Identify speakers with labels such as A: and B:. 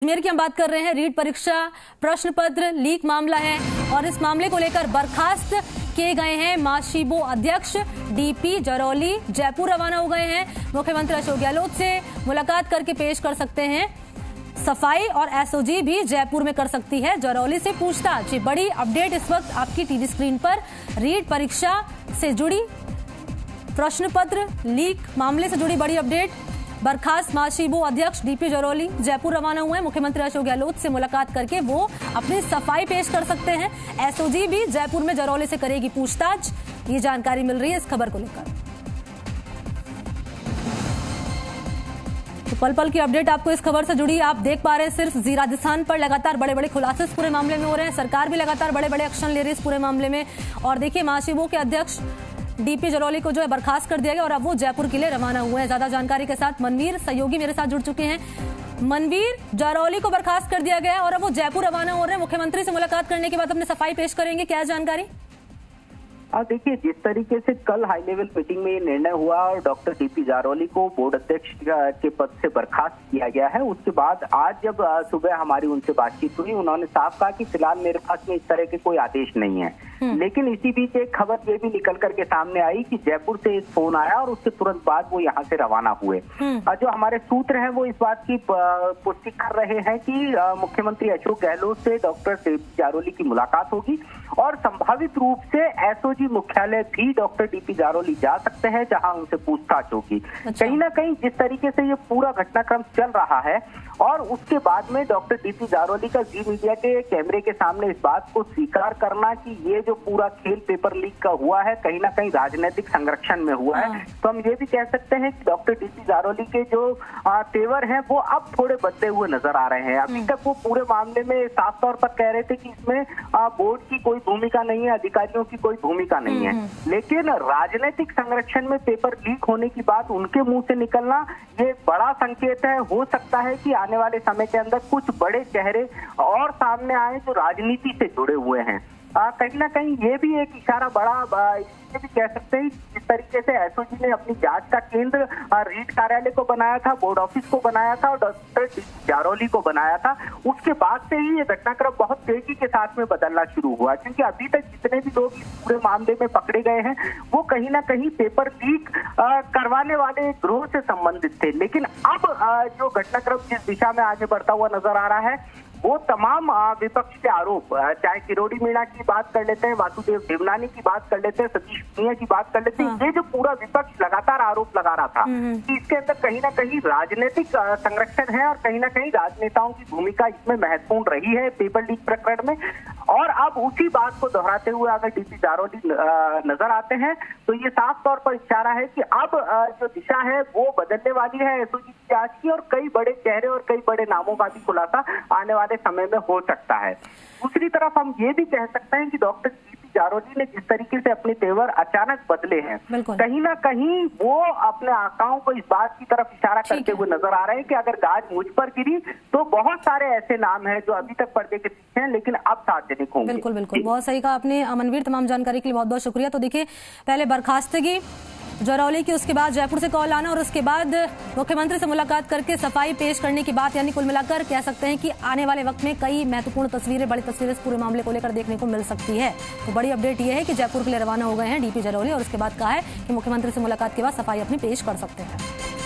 A: अजमेर की हम बात कर रहे हैं। रीट परीक्षा प्रश्न पत्र लीक मामला है और इस मामले को लेकर बर्खास्त किए गए हैं माशिबो अध्यक्ष डीपी जरौली जयपुर रवाना हो गए हैं। मुख्यमंत्री अशोक गहलोत से मुलाकात करके पेश कर सकते हैं सफाई और एसओजी भी जयपुर में कर सकती है जरौली से पूछताछ। ये बड़ी अपडेट इस वक्त आपकी टीवी स्क्रीन पर। रीट परीक्षा से जुड़ी प्रश्न पत्र लीक मामले से जुड़ी बड़ी अपडेट। बर्खास्त माशिबो अध्यक्ष डीपी जरौली जयपुर रवाना हुए हैं। मुख्यमंत्री अशोक गहलोत से मुलाकात करके वो अपनी सफाई पेश कर सकते हैं। एसओजी भी जयपुर में जरौली से करेगी पूछताछ। ये जानकारी मिल रही है इस खबर को लेकर। तो पल पल की अपडेट आपको इस खबर से जुड़ी आप देख पा रहे हैं। सिर्फ जी राजस्थान पर लगातार बड़े बड़े खुलासे इस पूरे मामले में हो रहे हैं। सरकार भी लगातार बड़े बड़े एक्शन ले रही है इस पूरे मामले में। और देखिए माशिबो के अध्यक्ष डीपी जरौली को जो है बर्खास्त कर दिया गया और अब वो जयपुर के लिए रवाना हुए हैं। ज्यादा जानकारी के साथ मनवीर सहयोगी मेरे साथ जुड़ चुके हैं। मनवीर, जरौली को बर्खास्त कर दिया गया है और अब वो जयपुर रवाना हो रहे हैं। मुख्यमंत्री से मुलाकात करने के बाद अपने सफाई पेश करेंगे, क्या जानकारी?
B: देखिए, जिस तरीके से कल हाई लेवल मीटिंग में ये निर्णय हुआ और डॉक्टर डीपी जरौली को बोर्ड अध्यक्ष के पद से बर्खास्त किया गया है, उसके बाद आज जब सुबह हमारी उनसे बातचीत हुई, उन्होंने साफ कहा कि फिलहाल मेरे पास में इस तरह के कोई आदेश नहीं है। लेकिन इसी बीच एक खबर ये भी निकल करके सामने आई कि जयपुर से एक फोन आया और उसके तुरंत बाद वो यहाँ से रवाना हुए। जो हमारे सूत्र हैं वो इस बात की पुष्टि कर रहे हैं कि मुख्यमंत्री अशोक गहलोत से डॉक्टर डीपी जरौली की मुलाकात होगी और संभावित रूप से एसओजी मुख्यालय भी डॉक्टर डीपी जरौली जा सकते हैं, जहां उनसे पूछताछ होगी। कहीं ना कहीं जिस तरीके से ये पूरा घटनाक्रम चल रहा है और उसके बाद में डॉक्टर डीपी जरौली का जी मीडिया के कैमरे के सामने इस बात को स्वीकार करना कि ये जो पूरा खेल पेपर लीक का हुआ है कहीं ना कहीं राजनीतिक संरक्षण में हुआ है, तो हम ये भी कह सकते हैं कि डॉक्टर डीपी जरौली के जो तेवर हैं वो अब थोड़े बदले हुए नजर आ रहे हैं। अभी तक वो पूरे मामले में साफ तौर पर कह रहे थे कि इसमें बोर्ड की कोई भूमिका नहीं है, अधिकारियों की कोई भूमिका नहीं है, लेकिन राजनीतिक संरक्षण में पेपर लीक होने की बात उनके मुंह से निकलना ये बड़ा संकेत है। हो सकता है कि आने वाले समय के अंदर कुछ बड़े चेहरे और सामने आए जो राजनीति से जुड़े हुए हैं। कहीं ना कहीं ये भी एक इशारा बड़ा ये भी कह सकते हैं जिस तरीके से एसओजी ने अपनी जांच का केंद्र रीट कार्यालय को बनाया था, बोर्ड ऑफिस को बनाया था और डॉक्टर डीपी जरौली को बनाया था, उसके बाद से ही ये घटनाक्रम बहुत तेजी के साथ में बदलना शुरू हुआ। क्योंकि अभी तक जितने भी लोग इस पूरे मामले में पकड़े गए हैं वो कहीं ना कहीं पेपर लीक करवाने वाले गिरोह से संबंधित थे। लेकिन अब जो घटनाक्रम जिस दिशा में आगे बढ़ता हुआ नजर आ रहा है वो तमाम विपक्ष के आरोप, चाहे किरोड़ी मीणा की बात कर लेते हैं, वासुदेव देवनानी की बात कर लेते हैं, सतीश पूनिया की बात कर लेते हैं, ये जो पूरा विपक्ष लगातार आरोप लगा रहा था कि इसके अंदर कहीं ना कहीं राजनीतिक संरक्षण है और कहीं ना कहीं राजनेताओं की भूमिका इसमें महत्वपूर्ण रही है पेपर लीक प्रकरण में। और अब उसी बात को दोहराते हुए अगर डीपी जरौली नजर आते हैं तो ये साफ तौर पर इशारा है कि अब जो दिशा है वो बदलने वाली है एसओजी की जांच की और कई बड़े चेहरे और कई बड़े नामों का भी खुलासा आने वाले समय में हो सकता है। दूसरी तरफ हम ये भी कह सकते हैं कि डॉक्टर डीपी जरौली ने जिस तरीके से अपने तेवर अचानक बदले हैं, कहीं ना कहीं वो अपने आकाओं को इस बात की तरफ इशारा करते हुए नजर आ रहे हैं कि अगर गाज मुझ पर गिरी तो बहुत सारे ऐसे नाम हैं जो अभी तक पर्दे के पीछे हैं लेकिन अब सार्वजनिक होंगे।
A: बिल्कुल बिल्कुल, बहुत सही कहा आपने मनवीर। तमाम जानकारी के लिए बहुत बहुत शुक्रिया। तो देखिए, पहले बर्खास्तगी जरौली की, उसके बाद जयपुर से कॉल आना और उसके बाद मुख्यमंत्री से मुलाकात करके सफाई पेश करने की बात, यानी कुल मिलाकर कह सकते हैं कि आने वाले वक्त में कई महत्वपूर्ण तस्वीरें, बड़ी तस्वीरें इस पूरे मामले को लेकर देखने को मिल सकती है। तो बड़ी अपडेट ये है कि जयपुर के लिए रवाना हो गए हैं डीपी जरौली और उसके बाद कहा है कि मुख्यमंत्री से मुलाकात के बाद सफाई अपनी पेश कर सकते हैं।